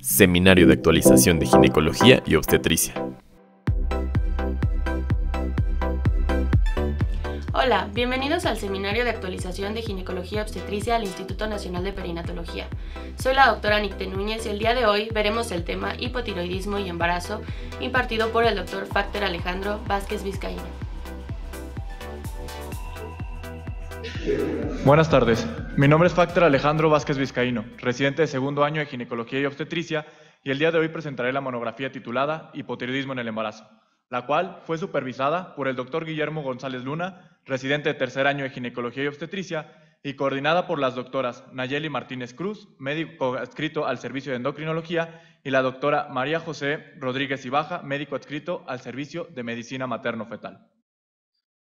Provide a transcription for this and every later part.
Seminario de Actualización de Ginecología y Obstetricia. Hola, bienvenidos al Seminario de Actualización de Ginecología y Obstetricia del Instituto Nacional de Perinatología. Soy la doctora Nicte Núñez y el día de hoy veremos el tema hipotiroidismo y embarazo impartido por el doctor Facter Alejandro Vázquez Vizcaíno. Buenas tardes, mi nombre es Facter Alejandro Vázquez Vizcaíno, residente de segundo año de Ginecología y Obstetricia, y el día de hoy presentaré la monografía titulada Hipotiroidismo en el embarazo, la cual fue supervisada por el doctor Guillermo González Luna, residente de tercer año de Ginecología y Obstetricia, y coordinada por las doctoras Nayeli Martínez Cruz, médico adscrito al servicio de endocrinología, y la doctora María José Rodríguez Ibaja, médico adscrito al servicio de medicina materno-fetal.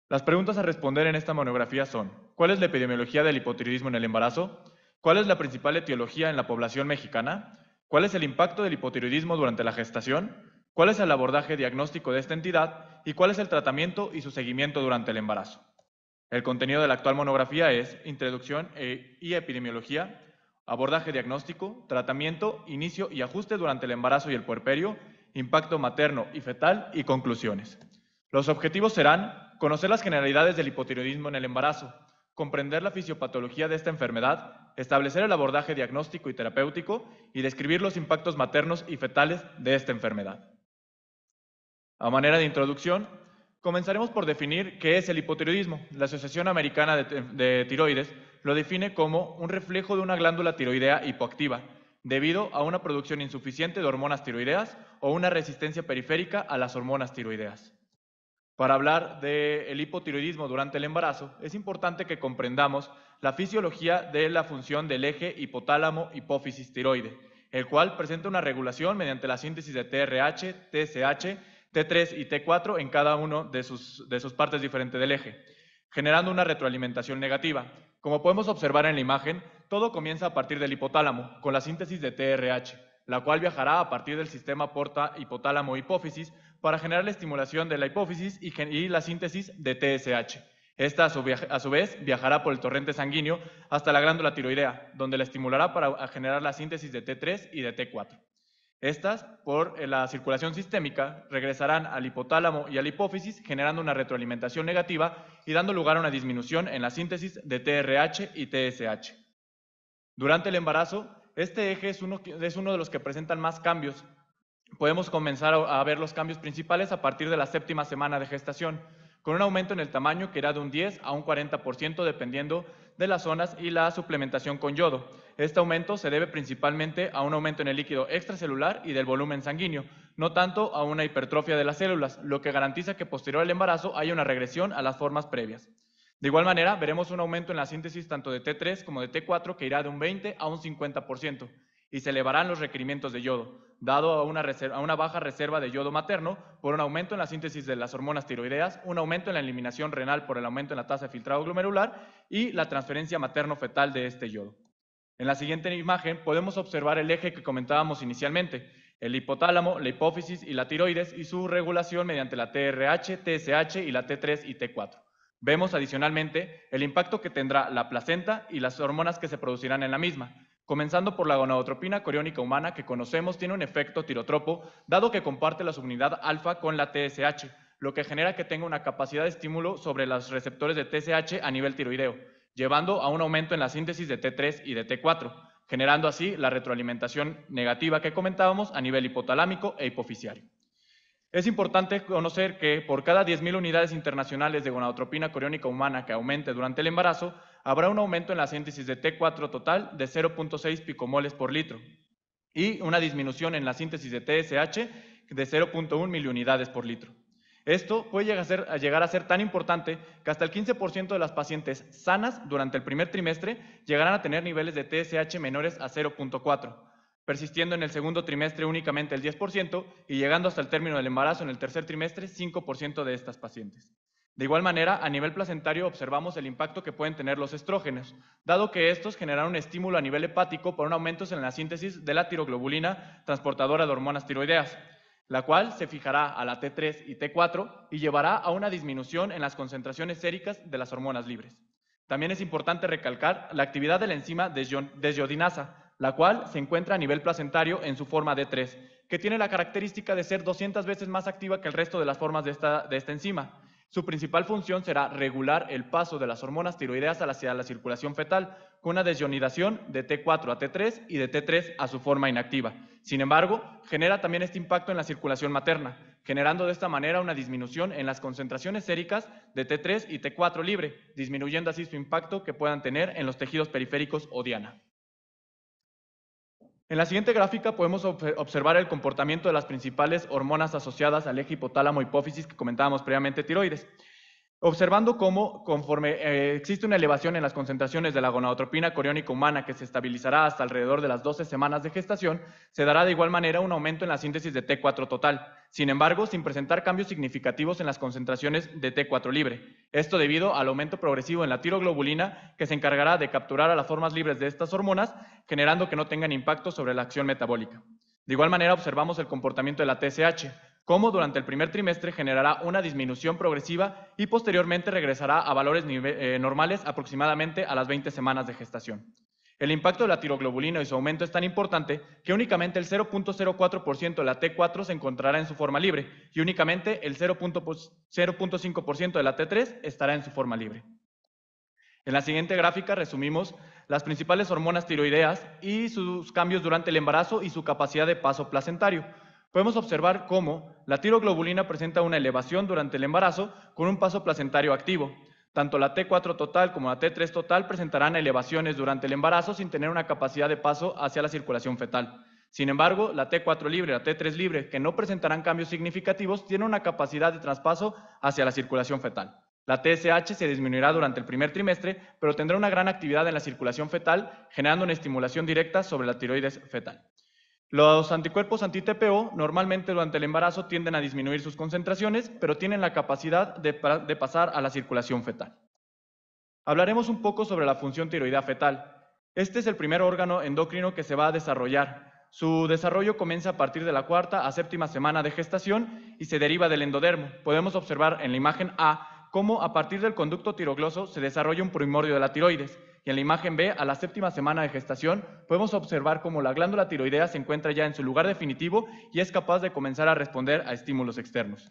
Las preguntas a responder en esta monografía son: ¿cuál es la epidemiología del hipotiroidismo en el embarazo? ¿Cuál es la principal etiología en la población mexicana? ¿Cuál es el impacto del hipotiroidismo durante la gestación? ¿Cuál es el abordaje diagnóstico de esta entidad? ¿Y cuál es el tratamiento y su seguimiento durante el embarazo? El contenido de la actual monografía es introducción y epidemiología, abordaje diagnóstico, tratamiento, inicio y ajuste durante el embarazo y el puerperio, impacto materno y fetal y conclusiones. Los objetivos serán: conocer las generalidades del hipotiroidismo en el embarazo, comprender la fisiopatología de esta enfermedad, establecer el abordaje diagnóstico y terapéutico y describir los impactos maternos y fetales de esta enfermedad. A manera de introducción, comenzaremos por definir qué es el hipotiroidismo. La Asociación Americana de Tiroides lo define como un reflejo de una glándula tiroidea hipoactiva, debido a una producción insuficiente de hormonas tiroideas o una resistencia periférica a las hormonas tiroideas. Para hablar del hipotiroidismo durante el embarazo, es importante que comprendamos la fisiología de la función del eje hipotálamo-hipófisis tiroide, el cual presenta una regulación mediante la síntesis de TRH, TSH, T3 y T4 en cada uno de sus partes diferentes del eje, generando una retroalimentación negativa. Como podemos observar en la imagen, todo comienza a partir del hipotálamo, con la síntesis de TRH, la cual viajará a partir del sistema porta-hipotálamo-hipófisis para generar la estimulación de la hipófisis y la síntesis de TSH. Esta, a su vez, viajará por el torrente sanguíneo hasta la glándula tiroidea, donde la estimulará para generar la síntesis de T3 y de T4. Estas, por la circulación sistémica, regresarán al hipotálamo y a la hipófisis, generando una retroalimentación negativa y dando lugar a una disminución en la síntesis de TRH y TSH. Durante el embarazo, este eje es uno de los que presentan más cambios. Podemos comenzar a ver los cambios principales a partir de la séptima semana de gestación, con un aumento en el tamaño que irá de un 10 a un 40% dependiendo de las zonas y la suplementación con yodo. Este aumento se debe principalmente a un aumento en el líquido extracelular y del volumen sanguíneo, no tanto a una hipertrofia de las células, lo que garantiza que posterior al embarazo haya una regresión a las formas previas. De igual manera, veremos un aumento en la síntesis tanto de T3 como de T4 que irá de un 20 a un 50%, y se elevarán los requerimientos de yodo, dado a una baja reserva de yodo materno por un aumento en la síntesis de las hormonas tiroideas, un aumento en la eliminación renal por el aumento en la tasa de filtrado glomerular y la transferencia materno-fetal de este yodo. En la siguiente imagen podemos observar el eje que comentábamos inicialmente, el hipotálamo, la hipófisis y la tiroides y su regulación mediante la TRH, TSH y la T3 y T4. Vemos adicionalmente el impacto que tendrá la placenta y las hormonas que se producirán en la misma, comenzando por la gonadotropina coriónica humana que conocemos tiene un efecto tirotropo dado que comparte la subunidad alfa con la TSH, lo que genera que tenga una capacidad de estímulo sobre los receptores de TSH a nivel tiroideo, llevando a un aumento en la síntesis de T3 y de T4, generando así la retroalimentación negativa que comentábamos a nivel hipotalámico e hipofisiario. Es importante conocer que por cada 10.000 unidades internacionales de gonadotropina coriónica humana que aumente durante el embarazo, habrá un aumento en la síntesis de T4 total de 0.6 picomoles por litro y una disminución en la síntesis de TSH de 0.1 miliunidades por litro. Esto puede llegar a ser tan importante que hasta el 15% de las pacientes sanas durante el primer trimestre llegarán a tener niveles de TSH menores a 0.4, persistiendo en el segundo trimestre únicamente el 10% y llegando hasta el término del embarazo en el tercer trimestre 5% de estas pacientes. De igual manera, a nivel placentario observamos el impacto que pueden tener los estrógenos, dado que estos generan un estímulo a nivel hepático por un aumento en la síntesis de la tiroglobulina transportadora de hormonas tiroideas, la cual se fijará a la T3 y T4 y llevará a una disminución en las concentraciones séricas de las hormonas libres. También es importante recalcar la actividad de la enzima desyodinasa, la cual se encuentra a nivel placentario en su forma D3, que tiene la característica de ser 200 veces más activa que el resto de las formas de esta enzima. Su principal función será regular el paso de las hormonas tiroideas hacia la circulación fetal, con una desionidación de T4 a T3 y de T3 a su forma inactiva. Sin embargo, genera también este impacto en la circulación materna, generando de esta manera una disminución en las concentraciones séricas de T3 y T4 libre, disminuyendo así su impacto que puedan tener en los tejidos periféricos o diana. En la siguiente gráfica podemos observar el comportamiento de las principales hormonas asociadas al eje hipotálamo-hipófisis que comentábamos previamente, tiroides. Observando cómo, conforme existe una elevación en las concentraciones de la gonadotropina coriónica humana que se estabilizará hasta alrededor de las 12 semanas de gestación, se dará de igual manera un aumento en la síntesis de T4 total, sin embargo, sin presentar cambios significativos en las concentraciones de T4 libre. Esto debido al aumento progresivo en la tiroglobulina, que se encargará de capturar a las formas libres de estas hormonas, generando que no tengan impacto sobre la acción metabólica. De igual manera, observamos el comportamiento de la TSH, cómo durante el primer trimestre generará una disminución progresiva y posteriormente regresará a valores normales aproximadamente a las 20 semanas de gestación. El impacto de la tiroglobulina y su aumento es tan importante que únicamente el 0.04% de la T4 se encontrará en su forma libre y únicamente el 0.5% de la T3 estará en su forma libre. En la siguiente gráfica resumimos las principales hormonas tiroideas y sus cambios durante el embarazo y su capacidad de paso placentario. Podemos observar cómo la tiroglobulina presenta una elevación durante el embarazo con un paso placentario activo. Tanto la T4 total como la T3 total presentarán elevaciones durante el embarazo sin tener una capacidad de paso hacia la circulación fetal. Sin embargo, la T4 libre y la T3 libre, que no presentarán cambios significativos, tienen una capacidad de traspaso hacia la circulación fetal. La TSH se disminuirá durante el primer trimestre, pero tendrá una gran actividad en la circulación fetal, generando una estimulación directa sobre la tiroides fetal. Los anticuerpos anti-TPO normalmente durante el embarazo tienden a disminuir sus concentraciones, pero tienen la capacidad de pasar a la circulación fetal. Hablaremos un poco sobre la función tiroidea fetal. Este es el primer órgano endocrino que se va a desarrollar. Su desarrollo comienza a partir de la 4ª a 7ª semana de gestación y se deriva del endodermo. Podemos observar en la imagen A cómo a partir del conducto tirogloso se desarrolla un primordio de la tiroides. Y en la imagen B, a la 7ª semana de gestación, podemos observar cómo la glándula tiroidea se encuentra ya en su lugar definitivo y es capaz de comenzar a responder a estímulos externos.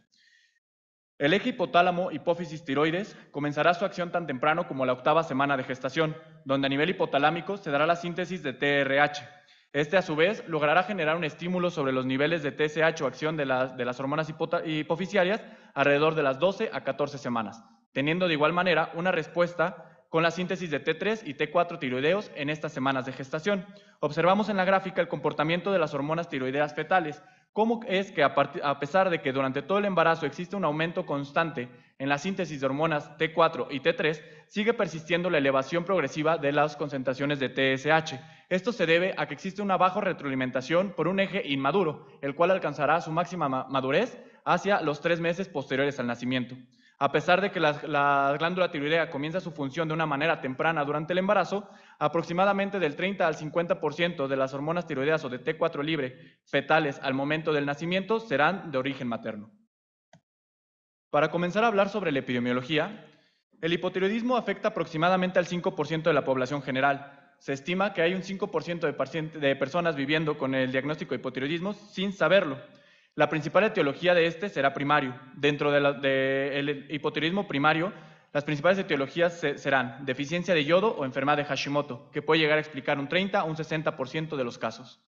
El eje hipotálamo-hipófisis tiroides comenzará su acción tan temprano como la 8ª semana de gestación, donde a nivel hipotalámico se dará la síntesis de TRH. Este, a su vez, logrará generar un estímulo sobre los niveles de TSH o acción de las hormonas hipofisiarias alrededor de las 12 a 14 semanas, teniendo de igual manera una respuesta con la síntesis de T3 y T4 tiroideos en estas semanas de gestación. Observamos en la gráfica el comportamiento de las hormonas tiroideas fetales, cómo es que a pesar de que durante todo el embarazo existe un aumento constante en la síntesis de hormonas T4 y T3, sigue persistiendo la elevación progresiva de las concentraciones de TSH. Esto se debe a que existe una baja retroalimentación por un eje inmaduro, el cual alcanzará su máxima madurez hacia los 3 meses posteriores al nacimiento. A pesar de que la glándula tiroidea comienza su función de una manera temprana durante el embarazo, aproximadamente del 30 al 50% de las hormonas tiroideas o de T4 libre fetales al momento del nacimiento serán de origen materno. Para comenzar a hablar sobre la epidemiología, el hipotiroidismo afecta aproximadamente al 5% de la población general. Se estima que hay un 5% de personas viviendo con el diagnóstico de hipotiroidismo sin saberlo. La principal etiología de este será primario. Dentro del hipotiroidismo primario, las principales etiologías serán deficiencia de yodo o enfermedad de Hashimoto, que puede llegar a explicar un 30 a un 60% de los casos.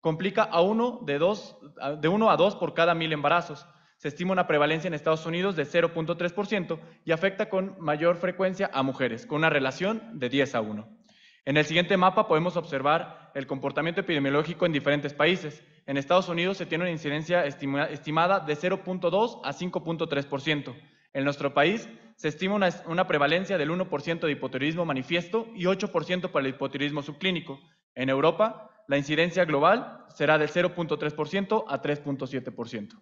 Complica de 1 a 2 por cada 1000 embarazos. Se estima una prevalencia en Estados Unidos de 0.3% y afecta con mayor frecuencia a mujeres, con una relación de 10 a 1. En el siguiente mapa podemos observar el comportamiento epidemiológico en diferentes países. En Estados Unidos se tiene una incidencia estimada de 0.2 a 5.3%. En nuestro país se estima una prevalencia del 1% de hipotiroidismo manifiesto y 8% para el hipotiroidismo subclínico. En Europa, la incidencia global será del 0.3% a 3.7%.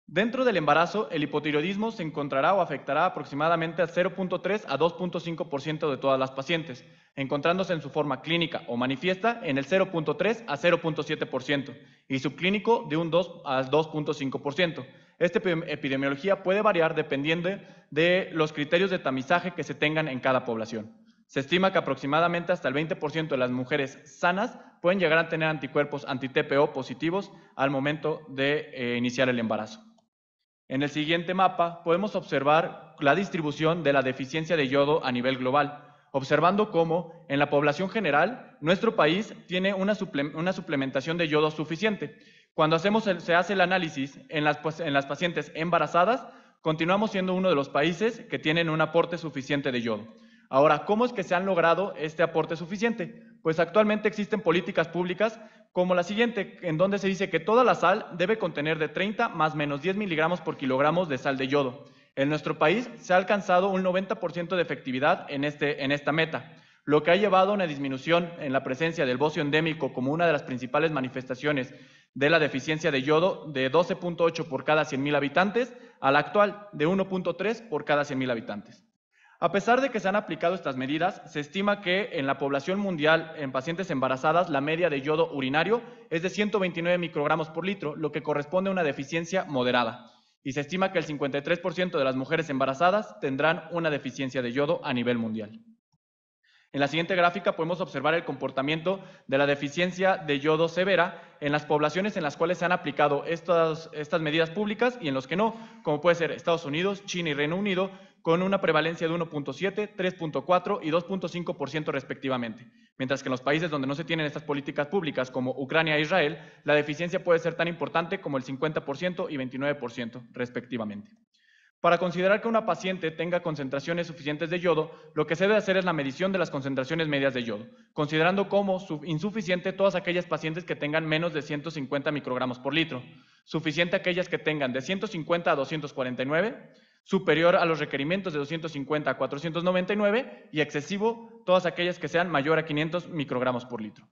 Dentro del embarazo, el hipotiroidismo se encontrará o afectará aproximadamente al 0.3 a 2.5% de todas las pacientes, encontrándose en su forma clínica o manifiesta en el 0.3 a 0.7% y subclínico de un 2 al 2.5%. Esta epidemiología puede variar dependiendo de los criterios de tamizaje que se tengan en cada población. Se estima que aproximadamente hasta el 20% de las mujeres sanas pueden llegar a tener anticuerpos anti-TPO positivos al momento de iniciar el embarazo. En el siguiente mapa podemos observar la distribución de la deficiencia de yodo a nivel global, observando cómo en la población general nuestro país tiene una suplementación de yodo suficiente. Cuando se hace el análisis en las pacientes embarazadas, continuamos siendo uno de los países que tienen un aporte suficiente de yodo. Ahora, ¿cómo es que se han logrado este aporte suficiente? Pues actualmente existen políticas públicas como la siguiente, en donde se dice que toda la sal debe contener de 30 más menos 10 miligramos por kilogramos de sal de yodo. En nuestro país se ha alcanzado un 90% de efectividad en esta meta, lo que ha llevado a una disminución en la presencia del bocio endémico como una de las principales manifestaciones de la deficiencia de yodo de 12.8 por cada 100.000 habitantes a la actual de 1.3 por cada 100.000 habitantes. A pesar de que se han aplicado estas medidas, se estima que en la población mundial, en pacientes embarazadas, la media de yodo urinario es de 129 microgramos por litro, lo que corresponde a una deficiencia moderada. Y se estima que el 53% de las mujeres embarazadas tendrán una deficiencia de yodo a nivel mundial. En la siguiente gráfica podemos observar el comportamiento de la deficiencia de yodo severa en las poblaciones en las cuales se han aplicado estas medidas públicas y en los que no, como puede ser Estados Unidos, China y Reino Unido, con una prevalencia de 1.7, 3.4 y 2.5% respectivamente. Mientras que en los países donde no se tienen estas políticas públicas, como Ucrania e Israel, la deficiencia puede ser tan importante como el 50% y 29% respectivamente. Para considerar que una paciente tenga concentraciones suficientes de yodo, lo que se debe hacer es la medición de las concentraciones medias de yodo, considerando como insuficiente todas aquellas pacientes que tengan menos de 150 microgramos por litro, suficiente aquellas que tengan de 150 a 249, superior a los requerimientos de 250 a 499 y excesivo todas aquellas que sean mayor a 500 microgramos por litro.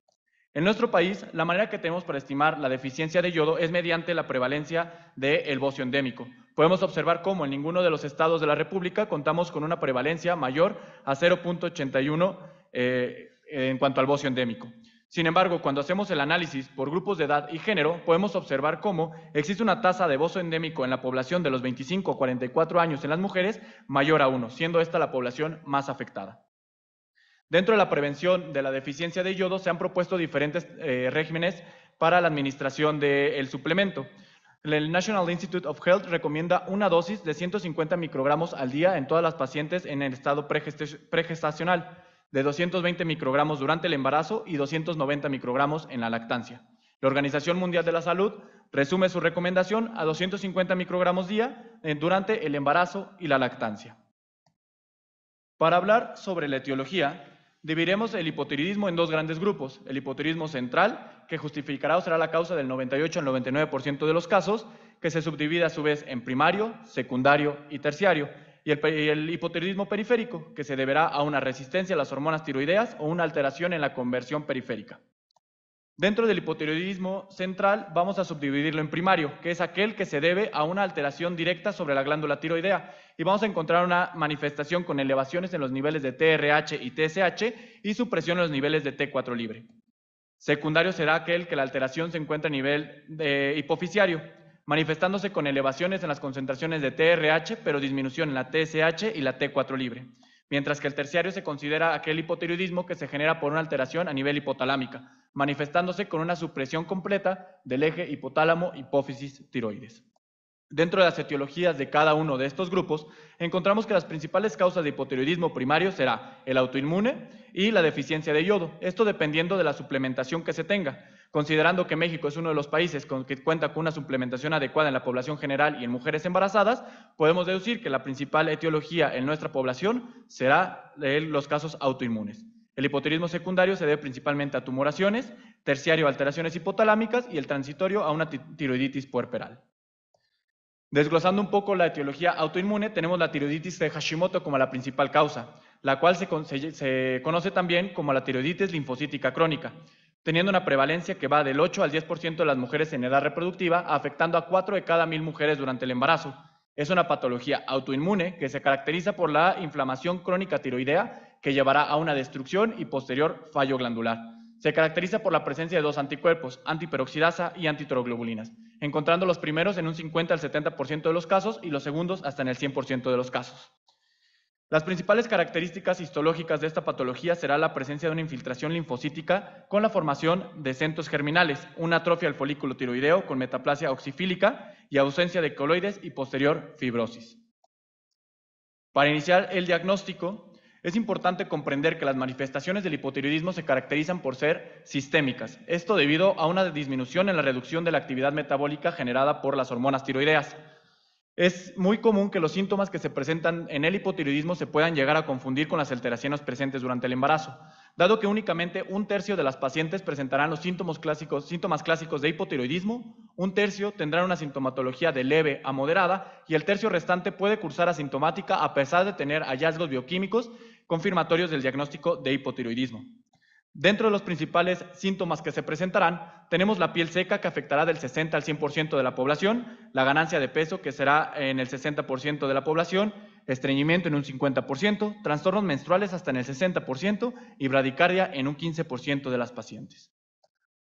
En nuestro país, la manera que tenemos para estimar la deficiencia de yodo es mediante la prevalencia del bocio endémico. Podemos observar cómo en ninguno de los estados de la República contamos con una prevalencia mayor a 0.81 en cuanto al bocio endémico. Sin embargo, cuando hacemos el análisis por grupos de edad y género, podemos observar cómo existe una tasa de bocio endémico en la población de los 25 a 44 años en las mujeres mayor a 1, siendo esta la población más afectada. Dentro de la prevención de la deficiencia de yodo se han propuesto diferentes regímenes para la administración del suplemento. El National Institute of Health recomienda una dosis de 150 microgramos al día en todas las pacientes en el estado pregestacional, de 220 microgramos durante el embarazo y 290 microgramos en la lactancia. La Organización Mundial de la Salud resume su recomendación a 250 microgramos día durante el embarazo y la lactancia. Para hablar sobre la etiología, dividiremos el hipotiroidismo en dos grandes grupos: el hipotiroidismo central, que justificará o será la causa del 98 al 99% de los casos, que se subdivide a su vez en primario, secundario y terciario, y el hipotiroidismo periférico, que se deberá a una resistencia a las hormonas tiroideas o una alteración en la conversión periférica. Dentro del hipotiroidismo central vamos a subdividirlo en primario, que es aquel que se debe a una alteración directa sobre la glándula tiroidea, y vamos a encontrar una manifestación con elevaciones en los niveles de TRH y TSH y supresión en los niveles de T4 libre. Secundario será aquel que la alteración se encuentra a nivel hipofisiario, manifestándose con elevaciones en las concentraciones de TRH, pero disminución en la TSH y la T4 libre. Mientras que el terciario se considera aquel hipotiroidismo que se genera por una alteración a nivel hipotalámica, manifestándose con una supresión completa del eje hipotálamo-hipófisis-tiroides. Dentro de las etiologías de cada uno de estos grupos, encontramos que las principales causas de hipotiroidismo primario será el autoinmune y la deficiencia de yodo, esto dependiendo de la suplementación que se tenga. Considerando que México es uno de los países que cuenta con una suplementación adecuada en la población general y en mujeres embarazadas, podemos deducir que la principal etiología en nuestra población será los casos autoinmunes. El hipotiroidismo secundario se debe principalmente a tumoraciones, terciario a alteraciones hipotalámicas y el transitorio a una tiroiditis puerperal. Desglosando un poco la etiología autoinmune, tenemos la tiroiditis de Hashimoto como la principal causa, la cual se conoce también como la tiroiditis linfocítica crónica, teniendo una prevalencia que va del 8 al 10% de las mujeres en edad reproductiva, afectando a 4 de cada 1000 mujeres durante el embarazo. Es una patología autoinmune que se caracteriza por la inflamación crónica tiroidea que llevará a una destrucción y posterior fallo glandular. Se caracteriza por la presencia de dos anticuerpos, antiperoxidasa y antitoroglobulinas, encontrando los primeros en un 50 al 70% de los casos y los segundos hasta en el 100% de los casos. Las principales características histológicas de esta patología será la presencia de una infiltración linfocítica con la formación de centros germinales, una atrofia del folículo tiroideo con metaplasia oxifílica y ausencia de coloides y posterior fibrosis. Para iniciar el diagnóstico, es importante comprender que las manifestaciones del hipotiroidismo se caracterizan por ser sistémicas, esto debido a una disminución en la reducción de la actividad metabólica generada por las hormonas tiroideas. Es muy común que los síntomas que se presentan en el hipotiroidismo se puedan llegar a confundir con las alteraciones presentes durante el embarazo, dado que únicamente 1/3 de las pacientes presentarán los síntomas clásicos de hipotiroidismo, 1/3 tendrán una sintomatología de leve a moderada y el tercio restante puede cursar asintomática a pesar de tener hallazgos bioquímicos confirmatorios del diagnóstico de hipotiroidismo. Dentro de los principales síntomas que se presentarán, tenemos la piel seca que afectará del 60 al 100% de la población, la ganancia de peso que será en el 60% de la población, estreñimiento en un 50%, trastornos menstruales hasta en el 60% y bradicardia en un 15% de las pacientes.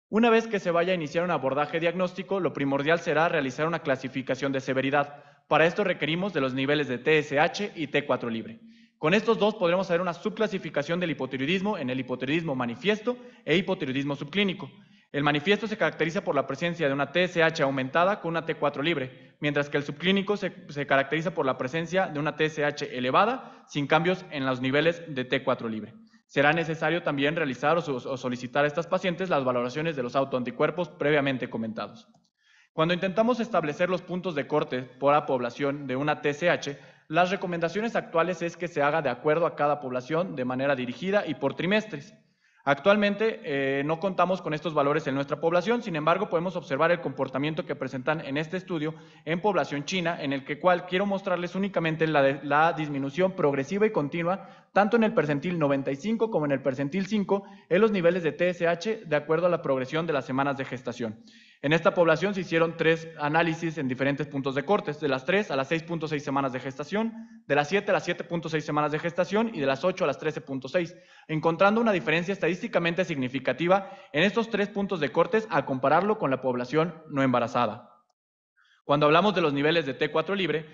Una vez que se vaya a iniciar un abordaje diagnóstico, lo primordial será realizar una clasificación de severidad. Para esto requerimos de los niveles de TSH y T4 libre. Con estos dos podremos hacer una subclasificación del hipotiroidismo en el hipotiroidismo manifiesto e hipotiroidismo subclínico. El manifiesto se caracteriza por la presencia de una TSH aumentada con una T4 libre, mientras que el subclínico se caracteriza por la presencia de una TSH elevada sin cambios en los niveles de T4 libre. Será necesario también realizar o solicitar a estas pacientes las valoraciones de los autoanticuerpos previamente comentados. Cuando intentamos establecer los puntos de corte por la población de una TSH, las recomendaciones actuales es que se haga de acuerdo a cada población de manera dirigida y por trimestres. Actualmente no contamos con estos valores en nuestra población, sin embargo podemos observar el comportamiento que presentan en este estudio en población china, en el cual quiero mostrarles únicamente la disminución progresiva y continua, tanto en el percentil 95 como en el percentil 5, en los niveles de TSH de acuerdo a la progresión de las semanas de gestación. En esta población se hicieron 3 análisis en diferentes puntos de cortes, de las 3 a las 6.6 semanas de gestación, de las 7 a las 7.6 semanas de gestación y de las 8 a las 13.6, encontrando una diferencia estadísticamente significativa en estos 3 puntos de cortes al compararlo con la población no embarazada. Cuando hablamos de los niveles de T4 libre,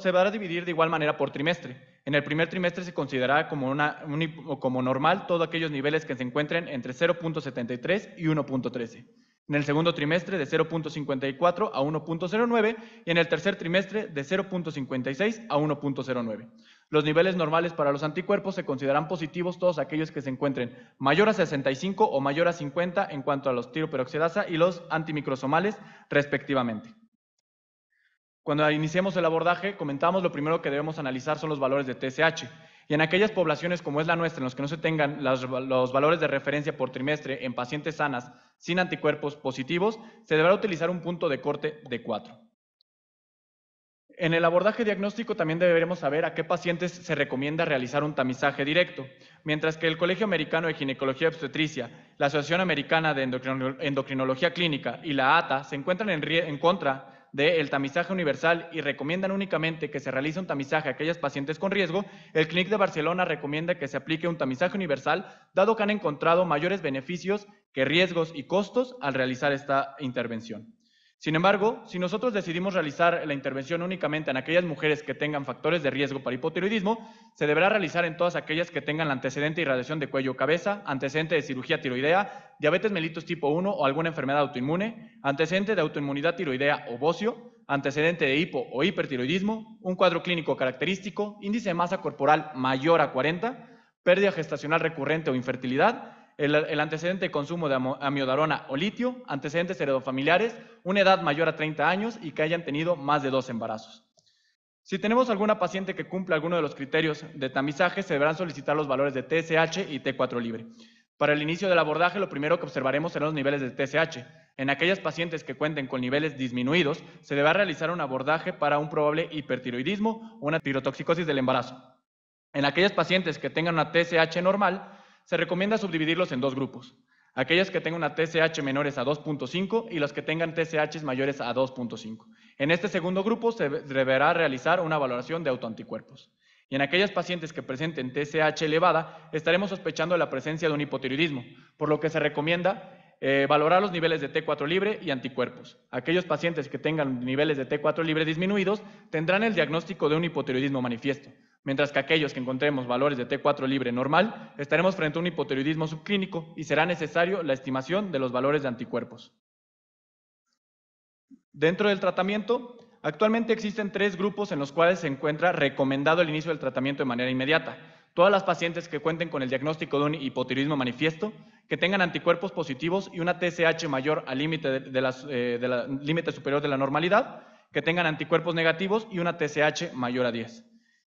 se va a dividir de igual manera por trimestre. En el primer trimestre se considerará como normal todos aquellos niveles que se encuentren entre 0.73 y 1.13. En el segundo trimestre de 0.54 a 1.09 y en el tercer trimestre de 0.56 a 1.09. Los niveles normales para los anticuerpos se consideran positivos todos aquellos que se encuentren mayor a 65 o mayor a 50 en cuanto a los tiroperoxidasa y los antimicrosomales respectivamente. Cuando iniciemos el abordaje, comentamos lo primero que debemos analizar son los valores de TSH. Y en aquellas poblaciones como es la nuestra, en los que no se tengan los valores de referencia por trimestre en pacientes sanas sin anticuerpos positivos, se deberá utilizar un punto de corte de 4. En el abordaje diagnóstico también deberemos saber a qué pacientes se recomienda realizar un tamizaje directo, mientras que el Colegio Americano de Ginecología y Obstetricia, la Asociación Americana de Endocrinología Clínica y la ATA se encuentran en contra del tamizaje universal y recomiendan únicamente que se realice un tamizaje a aquellas pacientes con riesgo. El CLINIC de Barcelona recomienda que se aplique un tamizaje universal, dado que han encontrado mayores beneficios que riesgos y costos al realizar esta intervención. Sin embargo, si nosotros decidimos realizar la intervención únicamente en aquellas mujeres que tengan factores de riesgo para hipotiroidismo, se deberá realizar en todas aquellas que tengan antecedente de irradiación de cuello o cabeza, antecedente de cirugía tiroidea, diabetes mellitus tipo 1 o alguna enfermedad autoinmune, antecedente de autoinmunidad tiroidea o bocio, antecedente de hipo o hipertiroidismo, un cuadro clínico característico, índice de masa corporal mayor a 40, pérdida gestacional recurrente o infertilidad, el antecedente de consumo de amiodarona o litio, antecedentes heredofamiliares, una edad mayor a 30 años y que hayan tenido más de 2 embarazos. Si tenemos alguna paciente que cumpla alguno de los criterios de tamizaje, se deberán solicitar los valores de TSH y T4 libre. Para el inicio del abordaje, lo primero que observaremos serán los niveles de TSH. En aquellas pacientes que cuenten con niveles disminuidos, se deberá realizar un abordaje para un probable hipertiroidismo o una tirotoxicosis del embarazo. En aquellas pacientes que tengan una TSH normal, se recomienda subdividirlos en 2 grupos. Aquellas que tengan una TSH menores a 2.5 y los que tengan TSH mayores a 2.5. En este segundo grupo se deberá realizar una valoración de autoanticuerpos. Y en aquellas pacientes que presenten TSH elevada, estaremos sospechando la presencia de un hipotiroidismo, por lo que se recomienda valorar los niveles de T4 libre y anticuerpos. Aquellos pacientes que tengan niveles de T4 libre disminuidos tendrán el diagnóstico de un hipotiroidismo manifiesto. mientras que aquellos que encontremos valores de T4 libre normal, estaremos frente a un hipotiroidismo subclínico y será necesario la estimación de los valores de anticuerpos. Dentro del tratamiento, actualmente existen 3 grupos en los cuales se encuentra recomendado el inicio del tratamiento de manera inmediata. Todas las pacientes que cuenten con el diagnóstico de un hipotiroidismo manifiesto, que tengan anticuerpos positivos y una TSH mayor al límite límite superior de la normalidad, que tengan anticuerpos negativos y una TSH mayor a 10.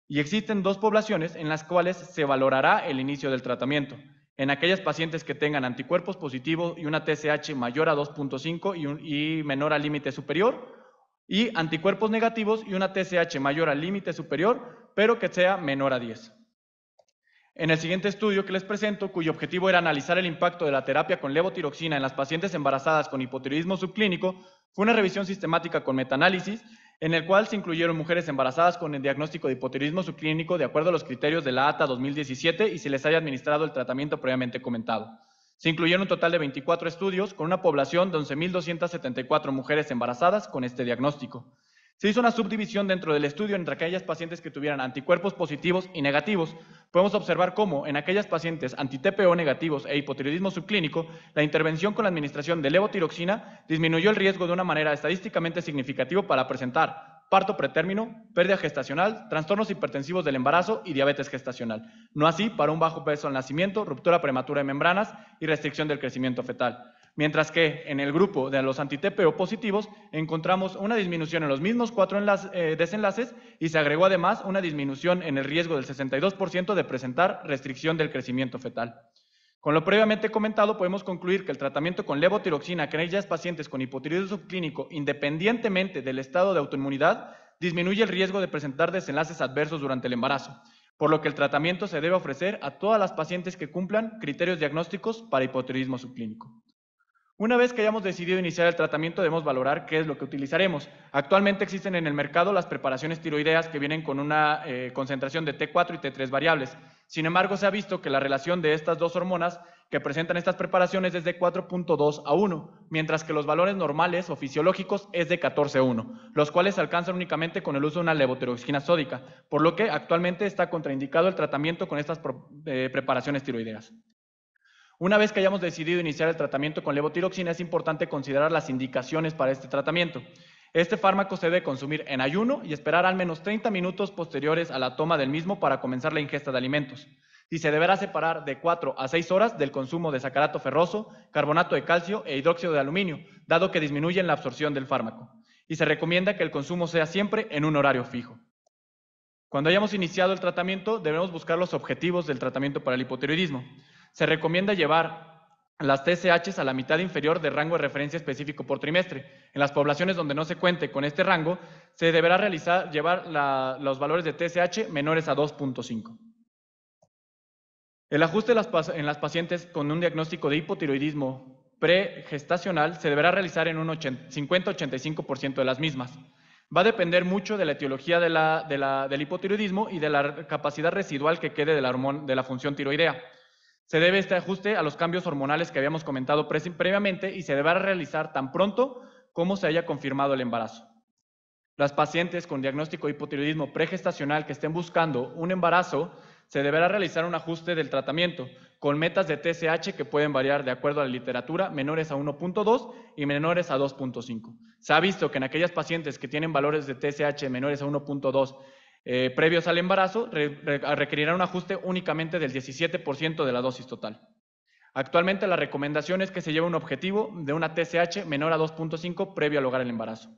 Y existen 2 poblaciones en las cuales se valorará el inicio del tratamiento. En aquellas pacientes que tengan anticuerpos positivos y una TSH mayor a 2.5 y menor al límite superior, y anticuerpos negativos y una TSH mayor al límite superior, pero que sea menor a 10. En el siguiente estudio que les presento, cuyo objetivo era analizar el impacto de la terapia con levotiroxina en las pacientes embarazadas con hipotiroidismo subclínico, fue una revisión sistemática con metaanálisis, en el cual se incluyeron mujeres embarazadas con el diagnóstico de hipotiroidismo subclínico de acuerdo a los criterios de la ATA 2017 y se les haya administrado el tratamiento previamente comentado. Se incluyeron un total de 24 estudios con una población de 11.274 mujeres embarazadas con este diagnóstico. Se hizo una subdivisión dentro del estudio entre aquellas pacientes que tuvieran anticuerpos positivos y negativos. Podemos observar cómo en aquellas pacientes anti-TPO negativos e hipotiroidismo subclínico, la intervención con la administración de levotiroxina disminuyó el riesgo de una manera estadísticamente significativa para presentar parto pretérmino, pérdida gestacional, trastornos hipertensivos del embarazo y diabetes gestacional. No así para un bajo peso al nacimiento, ruptura prematura de membranas y restricción del crecimiento fetal. Mientras que en el grupo de los anti-TPO positivos encontramos una disminución en los mismos 4 desenlaces y se agregó además una disminución en el riesgo del 62% de presentar restricción del crecimiento fetal. Con lo previamente comentado, podemos concluir que el tratamiento con levotiroxina en aquellas pacientes con hipotiroidismo subclínico, independientemente del estado de autoinmunidad, disminuye el riesgo de presentar desenlaces adversos durante el embarazo, por lo que el tratamiento se debe ofrecer a todas las pacientes que cumplan criterios diagnósticos para hipotiroidismo subclínico. Una vez que hayamos decidido iniciar el tratamiento, debemos valorar qué es lo que utilizaremos. Actualmente existen en el mercado las preparaciones tiroideas que vienen con una concentración de T4 y T3 variables. Sin embargo, se ha visto que la relación de estas 2 hormonas que presentan estas preparaciones es de 4.2 a 1, mientras que los valores normales o fisiológicos es de 14 a 1, los cuales se alcanzan únicamente con el uso de una levotiroxina sódica, por lo que actualmente está contraindicado el tratamiento con estas preparaciones tiroideas. Una vez que hayamos decidido iniciar el tratamiento con levotiroxina, es importante considerar las indicaciones para este tratamiento. Este fármaco se debe consumir en ayuno y esperar al menos 30 minutos posteriores a la toma del mismo para comenzar la ingesta de alimentos. Y se deberá separar de 4 a 6 horas del consumo de sacarato ferroso, carbonato de calcio e hidróxido de aluminio, dado que disminuyen la absorción del fármaco. Y se recomienda que el consumo sea siempre en un horario fijo. Cuando hayamos iniciado el tratamiento, debemos buscar los objetivos del tratamiento para el hipotiroidismo. Se recomienda llevar las TSHs a la mitad inferior del rango de referencia específico por trimestre. En las poblaciones donde no se cuente con este rango, se deberá llevar los valores de TSH menores a 2.5. El ajuste en las pacientes con un diagnóstico de hipotiroidismo pregestacional se deberá realizar en un 50-85% de las mismas. Va a depender mucho de la etiología del hipotiroidismo y de la capacidad residual que quede de la función tiroidea. Se debe este ajuste a los cambios hormonales que habíamos comentado previamente y se deberá realizar tan pronto como se haya confirmado el embarazo. Las pacientes con diagnóstico de hipotiroidismo pregestacional que estén buscando un embarazo, se deberá realizar un ajuste del tratamiento con metas de TSH que pueden variar de acuerdo a la literatura, menores a 1.2 y menores a 2.5. Se ha visto que en aquellas pacientes que tienen valores de TSH menores a 1.2 previos al embarazo, requerirá un ajuste únicamente del 17% de la dosis total. Actualmente la recomendación es que se lleve un objetivo de una TSH menor a 2.5 previo a lograr el embarazo.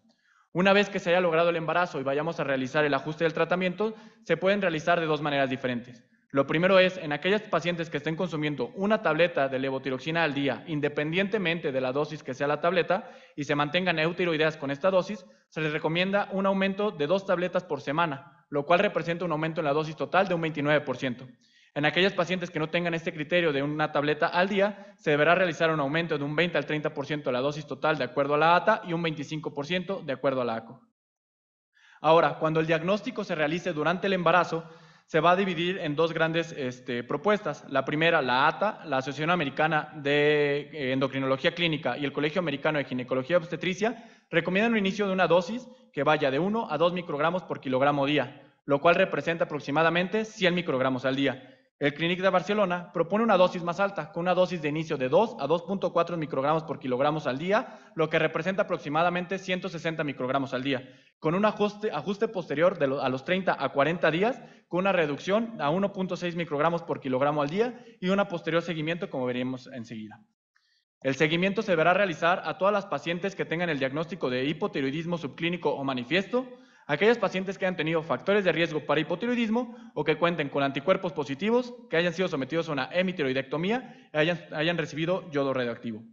Una vez que se haya logrado el embarazo y vayamos a realizar el ajuste del tratamiento, se pueden realizar de 2 maneras diferentes. Lo primero es, en aquellas pacientes que estén consumiendo una tableta de levotiroxina al día, independientemente de la dosis que sea la tableta, y se mantengan eutiroideas con esta dosis, se les recomienda un aumento de 2 tabletas por semana, lo cual representa un aumento en la dosis total de un 29%. En aquellas pacientes que no tengan este criterio de una tableta al día, se deberá realizar un aumento de un 20 al 30% de la dosis total de acuerdo a la ATA y un 25% de acuerdo a la ACO. Ahora, cuando el diagnóstico se realice durante el embarazo, se va a dividir en 2 grandes propuestas. La primera, la ATA, la Asociación Americana de Endocrinología Clínica y el Colegio Americano de Ginecología y Obstetricia, recomiendan un inicio de una dosis que vaya de 1 a 2 microgramos por kilogramo día, lo cual representa aproximadamente 100 microgramos al día. El Clínic de Barcelona propone una dosis más alta, con una dosis de inicio de 2 a 2.4 microgramos por kilogramos al día, lo que representa aproximadamente 160 microgramos al día, con un ajuste posterior a los 30 a 40 días, con una reducción a 1.6 microgramos por kilogramo al día y un posterior seguimiento, como veremos enseguida. El seguimiento se deberá realizar a todas las pacientes que tengan el diagnóstico de hipotiroidismo subclínico o manifiesto, aquellas pacientes que hayan tenido factores de riesgo para hipotiroidismo o que cuenten con anticuerpos positivos, que hayan sido sometidos a una hemitiroidectomía y hayan recibido yodo radioactivo.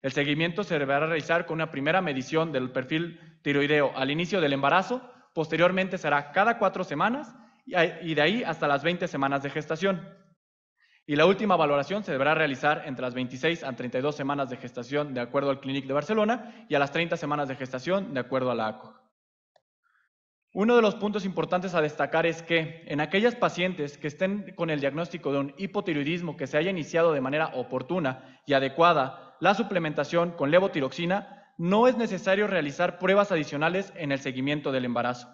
El seguimiento se deberá realizar con una primera medición del perfil tiroideo al inicio del embarazo, posteriormente será cada 4 semanas y de ahí hasta las 20 semanas de gestación. Y la última valoración se deberá realizar entre las 26 a 32 semanas de gestación de acuerdo al Clínic de Barcelona y a las 30 semanas de gestación de acuerdo a la ACOG. Uno de los puntos importantes a destacar es que en aquellas pacientes que estén con el diagnóstico de un hipotiroidismo que se haya iniciado de manera oportuna y adecuada la suplementación con levotiroxina, no es necesario realizar pruebas adicionales en el seguimiento del embarazo.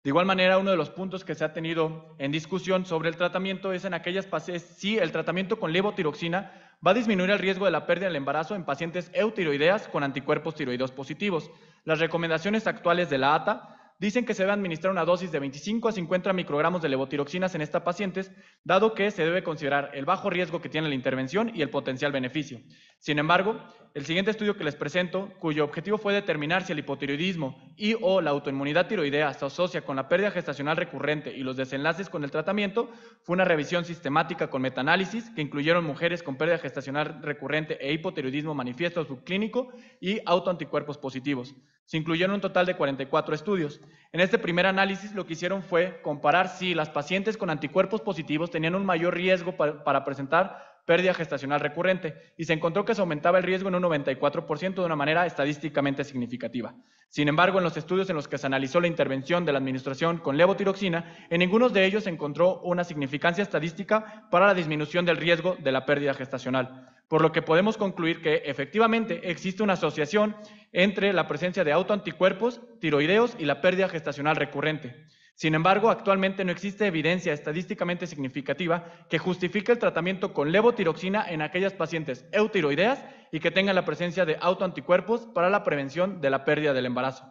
De igual manera, uno de los puntos que se ha tenido en discusión sobre el tratamiento es en aquellas pacientes si el tratamiento con levotiroxina va a disminuir el riesgo de la pérdida del embarazo en pacientes eutiroideas con anticuerpos tiroideos positivos. Las recomendaciones actuales de la ATA dicen que se debe administrar una dosis de 25 a 50 microgramos de levotiroxinas en estas pacientes, dado que se debe considerar el bajo riesgo que tiene la intervención y el potencial beneficio. Sin embargo, el siguiente estudio que les presento, cuyo objetivo fue determinar si el hipotiroidismo y o la autoinmunidad tiroidea se asocia con la pérdida gestacional recurrente y los desenlaces con el tratamiento, fue una revisión sistemática con metaanálisis que incluyeron mujeres con pérdida gestacional recurrente e hipotiroidismo manifiesto subclínico y autoanticuerpos positivos. Se incluyeron un total de 44 estudios. En este primer análisis lo que hicieron fue comparar si las pacientes con anticuerpos positivos tenían un mayor riesgo para presentar pérdida gestacional recurrente y se encontró que se aumentaba el riesgo en un 94% de una manera estadísticamente significativa. Sin embargo, en los estudios en los que se analizó la intervención de la administración con levotiroxina, en ninguno de ellos se encontró una significancia estadística para la disminución del riesgo de la pérdida gestacional, por lo que podemos concluir que efectivamente existe una asociación entre la presencia de autoanticuerpos tiroideos y la pérdida gestacional recurrente. Sin embargo, actualmente no existe evidencia estadísticamente significativa que justifique el tratamiento con levotiroxina en aquellas pacientes eutiroideas y que tengan la presencia de autoanticuerpos para la prevención de la pérdida del embarazo.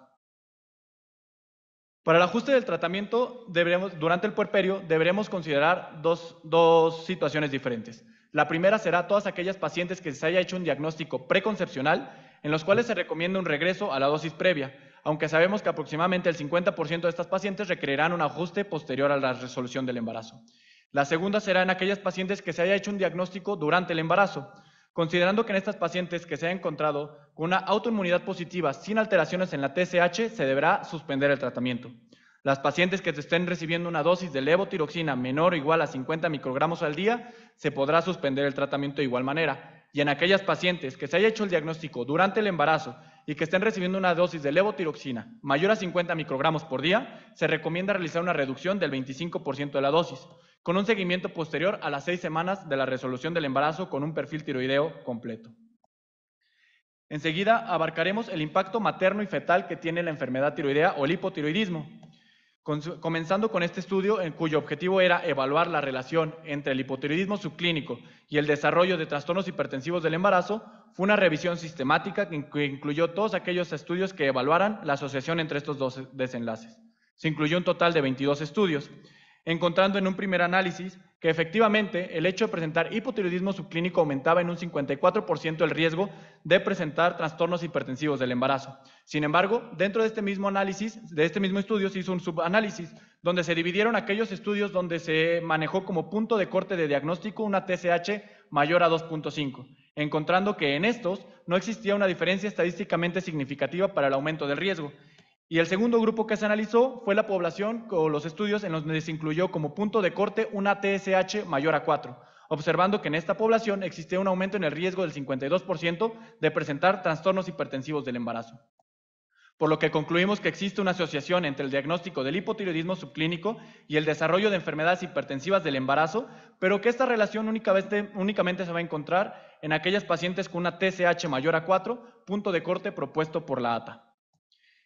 Para el ajuste del tratamiento durante el puerperio deberemos considerar dos situaciones diferentes. La primera será todas aquellas pacientes que se haya hecho un diagnóstico preconcepcional en los cuales se recomienda un regreso a la dosis previa, aunque sabemos que aproximadamente el 50% de estas pacientes requerirán un ajuste posterior a la resolución del embarazo. La segunda será en aquellas pacientes que se haya hecho un diagnóstico durante el embarazo, considerando que en estas pacientes que se haya encontrado con una autoinmunidad positiva sin alteraciones en la TSH, se deberá suspender el tratamiento. Las pacientes que estén recibiendo una dosis de levotiroxina menor o igual a 50 microgramos al día, se podrá suspender el tratamiento de igual manera. Y en aquellas pacientes que se haya hecho el diagnóstico durante el embarazo y que estén recibiendo una dosis de levotiroxina mayor a 50 microgramos por día, se recomienda realizar una reducción del 25% de la dosis, con un seguimiento posterior a las 6 semanas de la resolución del embarazo con un perfil tiroideo completo. Enseguida abarcaremos el impacto materno y fetal que tiene la enfermedad tiroidea o el hipotiroidismo. Comenzando con este estudio, en cuyo objetivo era evaluar la relación entre el hipotiroidismo subclínico y el desarrollo de trastornos hipertensivos del embarazo, fue una revisión sistemática que incluyó todos aquellos estudios que evaluaran la asociación entre estos dos desenlaces. Se incluyó un total de 22 estudios, encontrando en un primer análisis que efectivamente el hecho de presentar hipotiroidismo subclínico aumentaba en un 54% el riesgo de presentar trastornos hipertensivos del embarazo. Sin embargo, dentro de este mismo análisis, de este mismo estudio, se hizo un subanálisis donde se dividieron aquellos estudios donde se manejó como punto de corte de diagnóstico una TSH mayor a 2.5, encontrando que en estos no existía una diferencia estadísticamente significativa para el aumento del riesgo. Y el segundo grupo que se analizó fue la población con los estudios en los que se incluyó como punto de corte una TSH mayor a 4, observando que en esta población existía un aumento en el riesgo del 52% de presentar trastornos hipertensivos del embarazo. Por lo que concluimos que existe una asociación entre el diagnóstico del hipotiroidismo subclínico y el desarrollo de enfermedades hipertensivas del embarazo, pero que esta relación únicamente se va a encontrar en aquellas pacientes con una TSH mayor a 4, punto de corte propuesto por la ATA.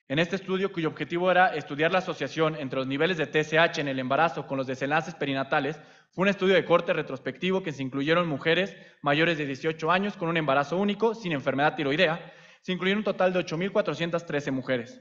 En este estudio, cuyo objetivo era estudiar la asociación entre los niveles de TSH en el embarazo con los desenlaces perinatales, fue un estudio de corte retrospectivo que se incluyeron mujeres mayores de 18 años con un embarazo único sin enfermedad tiroidea. Se incluyeron un total de 8.413 mujeres.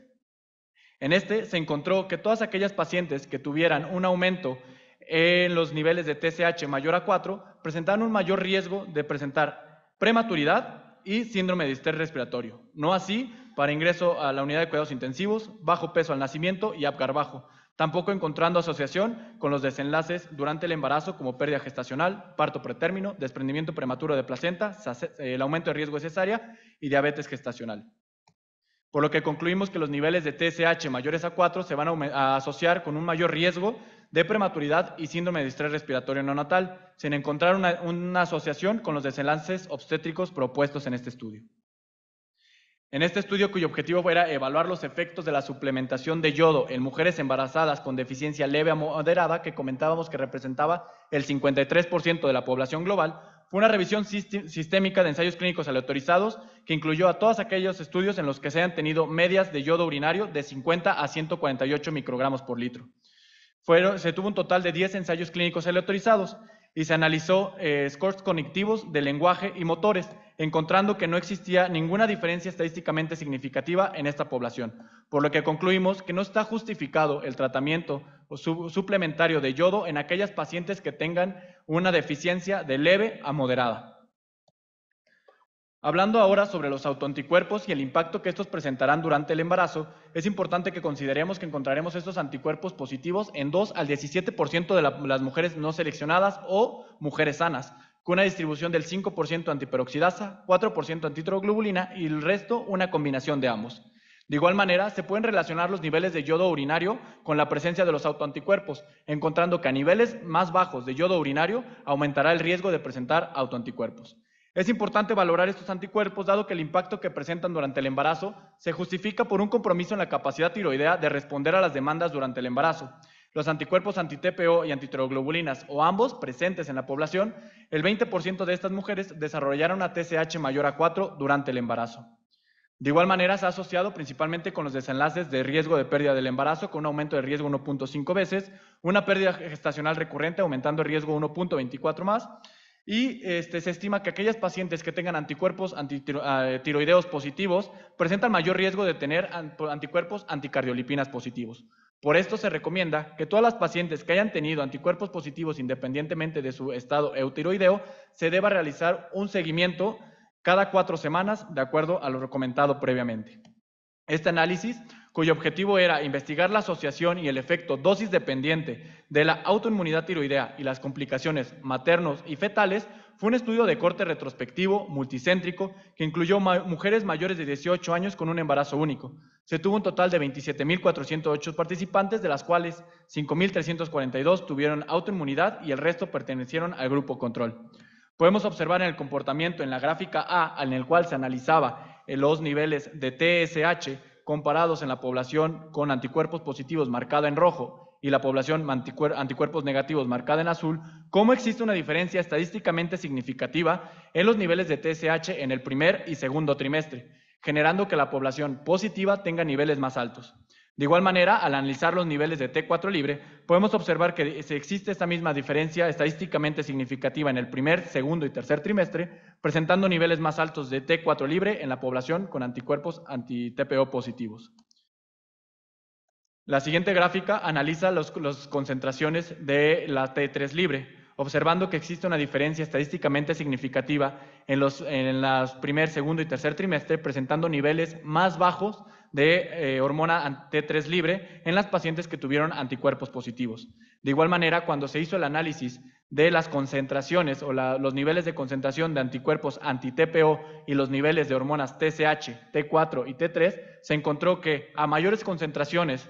En este se encontró que todas aquellas pacientes que tuvieran un aumento en los niveles de TSH mayor a 4 presentaban un mayor riesgo de presentar prematuridad y síndrome de distrés respiratorio. No así para ingreso a la unidad de cuidados intensivos, bajo peso al nacimiento y Apgar bajo, tampoco encontrando asociación con los desenlaces durante el embarazo como pérdida gestacional, parto pretérmino, desprendimiento prematuro de placenta, el aumento de riesgo de cesárea y diabetes gestacional. Por lo que concluimos que los niveles de TSH mayores a 4 se van a asociar con un mayor riesgo de prematuridad y síndrome de distrés respiratorio neonatal, sin encontrar una asociación con los desenlaces obstétricos propuestos en este estudio. En este estudio, cuyo objetivo era evaluar los efectos de la suplementación de yodo en mujeres embarazadas con deficiencia leve a moderada, que comentábamos que representaba el 53% de la población global, fue una revisión sistémica de ensayos clínicos aleatorizados que incluyó a todos aquellos estudios en los que se hayan tenido medias de yodo urinario de 50 a 148 microgramos por litro. Se tuvo un total de 10 ensayos clínicos aleatorizados y se analizó scores cognitivos de lenguaje y motores, encontrando que no existía ninguna diferencia estadísticamente significativa en esta población, por lo que concluimos que no está justificado el tratamiento suplementario de yodo en aquellas pacientes que tengan una deficiencia de leve a moderada. Hablando ahora sobre los autoanticuerpos y el impacto que estos presentarán durante el embarazo, es importante que consideremos que encontraremos estos anticuerpos positivos en 2 al 17% de las mujeres no seleccionadas o mujeres sanas, con una distribución del 5% antiperoxidasa, 4% antitroglobulina y el resto una combinación de ambos. De igual manera, se pueden relacionar los niveles de yodo urinario con la presencia de los autoanticuerpos, encontrando que a niveles más bajos de yodo urinario aumentará el riesgo de presentar autoanticuerpos. Es importante valorar estos anticuerpos dado que el impacto que presentan durante el embarazo se justifica por un compromiso en la capacidad tiroidea de responder a las demandas durante el embarazo. Los anticuerpos anti-TPO y antitroglobulinas, o ambos, presentes en la población, el 20% de estas mujeres desarrollaron una TSH mayor a 4 durante el embarazo. De igual manera, se ha asociado principalmente con los desenlaces de riesgo de pérdida del embarazo, con un aumento de riesgo 1.5 veces, una pérdida gestacional recurrente aumentando el riesgo 1.24 más, y se estima que aquellas pacientes que tengan anticuerpos antitiroideos positivos presentan mayor riesgo de tener anticuerpos anticardiolipinas positivos. Por esto se recomienda que todas las pacientes que hayan tenido anticuerpos positivos independientemente de su estado eutiroideo, se deba realizar un seguimiento cada 4 semanas de acuerdo a lo recomendado previamente. Este análisis, cuyo objetivo era investigar la asociación y el efecto dosis dependiente de la autoinmunidad tiroidea y las complicaciones maternos y fetales, fue un estudio de corte retrospectivo, multicéntrico, que incluyó mujeres mayores de 18 años con un embarazo único. Se tuvo un total de 27.408 participantes, de las cuales 5.342 tuvieron autoinmunidad y el resto pertenecieron al grupo control. Podemos observar en el comportamiento en la gráfica A, en el cual se analizaba los niveles de TSH comparados en la población con anticuerpos positivos marcada en rojo y la población anticuerpos negativos marcada en azul, cómo existe una diferencia estadísticamente significativa en los niveles de TSH en el primer y segundo trimestre, generando que la población positiva tenga niveles más altos. De igual manera, al analizar los niveles de T4 libre, podemos observar que existe esta misma diferencia estadísticamente significativa en el primer, segundo y tercer trimestre, presentando niveles más altos de T4 libre en la población con anticuerpos anti-TPO positivos. La siguiente gráfica analiza las concentraciones de la T3 libre, observando que existe una diferencia estadísticamente significativa en los primer, segundo y tercer trimestre, presentando niveles más bajos de hormona T3 libre en las pacientes que tuvieron anticuerpos positivos. De igual manera, cuando se hizo el análisis de las concentraciones o los niveles de concentración de anticuerpos anti-TPO y los niveles de hormonas TSH, T4 y T3, se encontró que a mayores concentraciones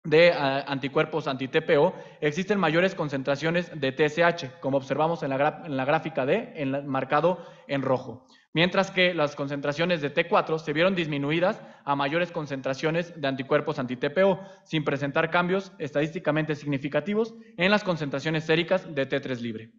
de anticuerpos anti-TPO, existen mayores concentraciones de TSH, como observamos en la gráfica D, marcado en rojo. Mientras que las concentraciones de T4 se vieron disminuidas a mayores concentraciones de anticuerpos anti-TPO, sin presentar cambios estadísticamente significativos en las concentraciones séricas de T3 libre.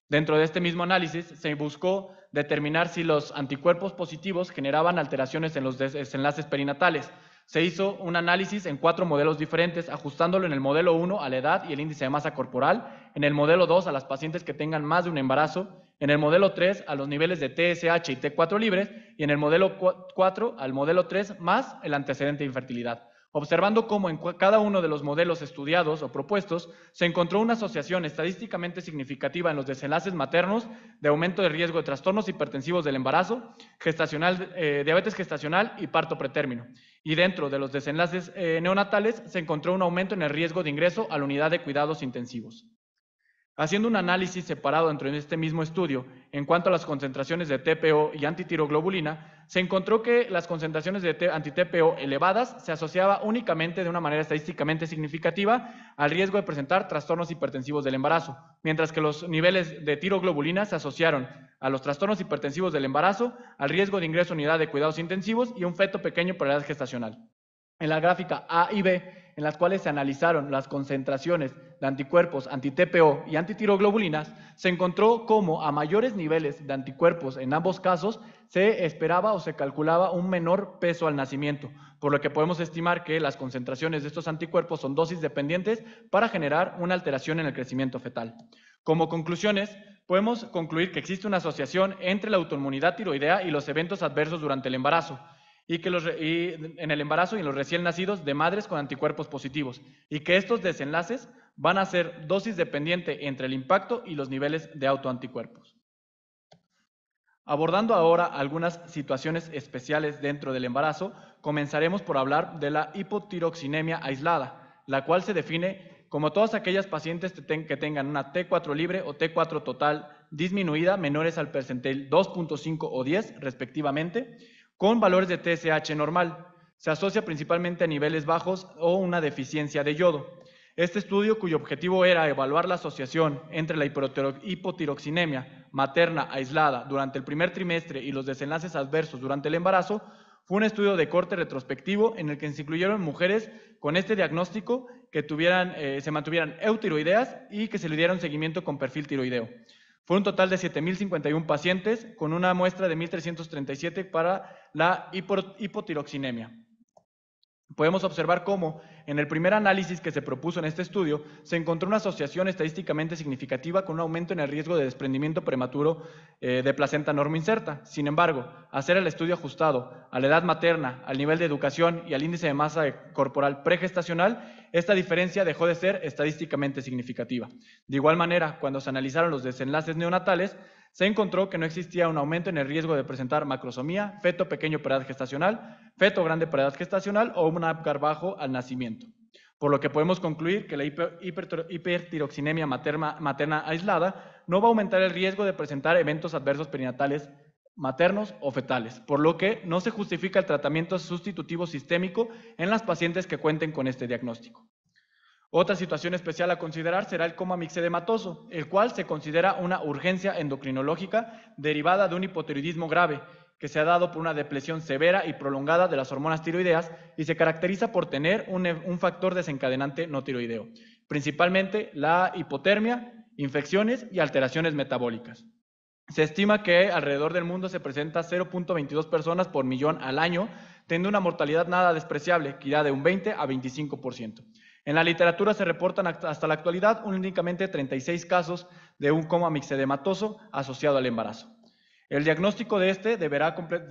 Dentro de este mismo análisis se buscó determinar si los anticuerpos positivos generaban alteraciones en los desenlaces perinatales. Se hizo un análisis en 4 modelos diferentes, ajustándolo en el modelo 1 a la edad y el índice de masa corporal, en el modelo 2 a las pacientes que tengan más de un embarazo, en el modelo 3 a los niveles de TSH y T4 libres, y en el modelo 4 al modelo 3 más el antecedente de infertilidad, observando cómo en cada uno de los modelos estudiados o propuestos se encontró una asociación estadísticamente significativa en los desenlaces maternos de aumento de riesgo de trastornos hipertensivos del embarazo, diabetes gestacional y parto pretérmino. Y dentro de los desenlaces neonatales se encontró un aumento en el riesgo de ingreso a la unidad de cuidados intensivos. Haciendo un análisis separado dentro de este mismo estudio en cuanto a las concentraciones de TPO y antitiroglobulina, se encontró que las concentraciones de anti-TPO elevadas se asociaba únicamente de una manera estadísticamente significativa al riesgo de presentar trastornos hipertensivos del embarazo, mientras que los niveles de tiroglobulina se asociaron a los trastornos hipertensivos del embarazo, al riesgo de ingreso a unidad de cuidados intensivos y un feto pequeño por edad gestacional. En la gráfica A y B, en las cuales se analizaron las concentraciones de anticuerpos anti-TPO y antitiroglobulina, se encontró cómo a mayores niveles de anticuerpos en ambos casos se esperaba o se calculaba un menor peso al nacimiento, por lo que podemos estimar que las concentraciones de estos anticuerpos son dosis dependientes para generar una alteración en el crecimiento fetal. Como conclusiones, podemos concluir que existe una asociación entre la autoinmunidad tiroidea y los eventos adversos durante el embarazo, y en el embarazo y en los recién nacidos de madres con anticuerpos positivos, y que estos desenlaces van a ser dosis dependiente entre el impacto y los niveles de autoanticuerpos. Abordando ahora algunas situaciones especiales dentro del embarazo, comenzaremos por hablar de la hipotiroxinemia aislada, la cual se define como todas aquellas pacientes que tengan una T4 libre o T4 total disminuida menores al percentil 2.5 o 10 respectivamente, con valores de TSH normal. Se asocia principalmente a niveles bajos o una deficiencia de yodo. Este estudio, cuyo objetivo era evaluar la asociación entre la hipotiroxinemia materna aislada durante el primer trimestre y los desenlaces adversos durante el embarazo, fue un estudio de corte retrospectivo en el que se incluyeron mujeres con este diagnóstico que se mantuvieran eutiroideas y que se le diera un seguimiento con perfil tiroideo. Fue un total de 7.051 pacientes con una muestra de 1.337 para la hipotiroxinemia. Podemos observar cómo, en el primer análisis que se propuso en este estudio, se encontró una asociación estadísticamente significativa con un aumento en el riesgo de desprendimiento prematuro de placenta normoinserta. Sin embargo, hacer el estudio ajustado a la edad materna, al nivel de educación y al índice de masa corporal pregestacional, esta diferencia dejó de ser estadísticamente significativa. De igual manera, cuando se analizaron los desenlaces neonatales, se encontró que no existía un aumento en el riesgo de presentar macrosomía, feto pequeño por edad gestacional, feto grande por edad gestacional o un Apgar bajo al nacimiento. Por lo que podemos concluir que la hipertiroxinemia materna aislada no va a aumentar el riesgo de presentar eventos adversos perinatales maternos o fetales, por lo que no se justifica el tratamiento sustitutivo sistémico en las pacientes que cuenten con este diagnóstico. Otra situación especial a considerar será el coma mixedematoso, el cual se considera una urgencia endocrinológica derivada de un hipotiroidismo grave que se ha dado por una depresión severa y prolongada de las hormonas tiroideas y se caracteriza por tener un factor desencadenante no tiroideo, principalmente la hipotermia, infecciones y alteraciones metabólicas. Se estima que alrededor del mundo se presenta 0.22 personas por millón al año, teniendo una mortalidad nada despreciable, que irá de un 20 a 25%. En la literatura se reportan hasta la actualidad únicamente 36 casos de un coma mixedematoso asociado al embarazo. El diagnóstico de este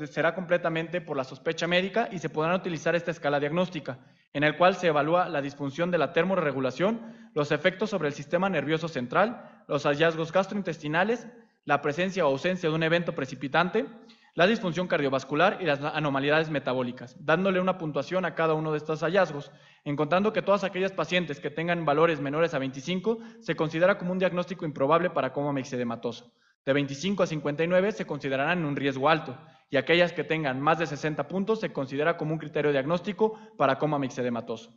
será completamente por la sospecha médica y se podrán utilizar esta escala diagnóstica, en el cual se evalúa la disfunción de la termorregulación, los efectos sobre el sistema nervioso central, los hallazgos gastrointestinales, la presencia o ausencia de un evento precipitante, la disfunción cardiovascular y las anormalidades metabólicas, dándole una puntuación a cada uno de estos hallazgos, encontrando que todas aquellas pacientes que tengan valores menores a 25 se considera como un diagnóstico improbable para coma mixedematoso. De 25 a 59 se considerarán en un riesgo alto y aquellas que tengan más de 60 puntos se considera como un criterio diagnóstico para coma mixedematoso.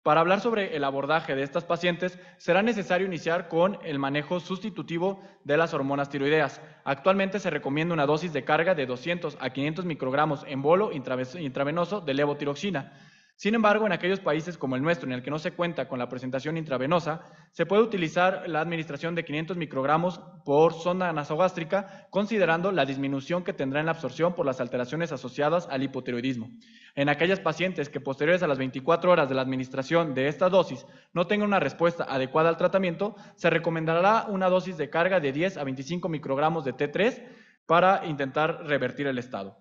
Para hablar sobre el abordaje de estas pacientes, será necesario iniciar con el manejo sustitutivo de las hormonas tiroideas. Actualmente se recomienda una dosis de carga de 200 a 500 microgramos en bolo intravenoso de levotiroxina. Sin embargo, en aquellos países como el nuestro, en el que no se cuenta con la presentación intravenosa, se puede utilizar la administración de 500 microgramos por sonda nasogástrica, considerando la disminución que tendrá en la absorción por las alteraciones asociadas al hipotiroidismo. En aquellas pacientes que posteriores a las 24 horas de la administración de esta dosis no tengan una respuesta adecuada al tratamiento, se recomendará una dosis de carga de 10 a 25 microgramos de T3 para intentar revertir el estado.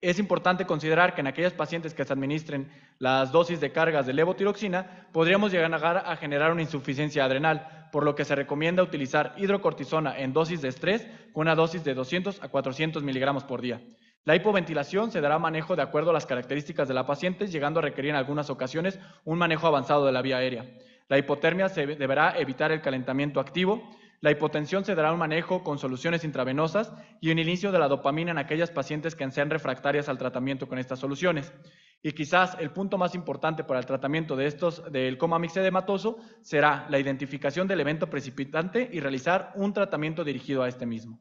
Es importante considerar que en aquellas pacientes que se administren las dosis de cargas de levotiroxina, podríamos llegar a generar una insuficiencia adrenal, por lo que se recomienda utilizar hidrocortisona en dosis de estrés con una dosis de 200 a 400 miligramos por día. La hipoventilación se dará manejo de acuerdo a las características de la paciente, llegando a requerir en algunas ocasiones un manejo avanzado de la vía aérea. La hipotermia se deberá evitar el calentamiento activo. La hipotensión se dará un manejo con soluciones intravenosas y un inicio de la dopamina en aquellas pacientes que sean refractarias al tratamiento con estas soluciones. Y quizás el punto más importante para el tratamiento del coma mixedematoso será la identificación del evento precipitante y realizar un tratamiento dirigido a este mismo.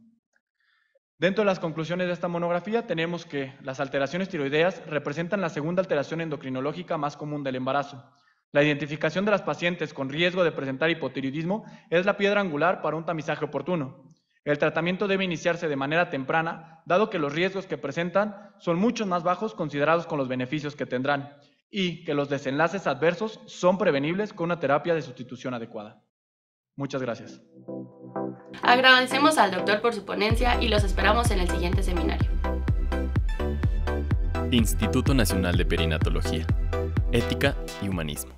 Dentro de las conclusiones de esta monografía tenemos que las alteraciones tiroideas representan la segunda alteración endocrinológica más común del embarazo. La identificación de las pacientes con riesgo de presentar hipotiroidismo es la piedra angular para un tamizaje oportuno. El tratamiento debe iniciarse de manera temprana, dado que los riesgos que presentan son mucho más bajos considerados con los beneficios que tendrán, y que los desenlaces adversos son prevenibles con una terapia de sustitución adecuada. Muchas gracias. Agradecemos al doctor por su ponencia y los esperamos en el siguiente seminario. Instituto Nacional de Perinatología, Ética y Humanismo.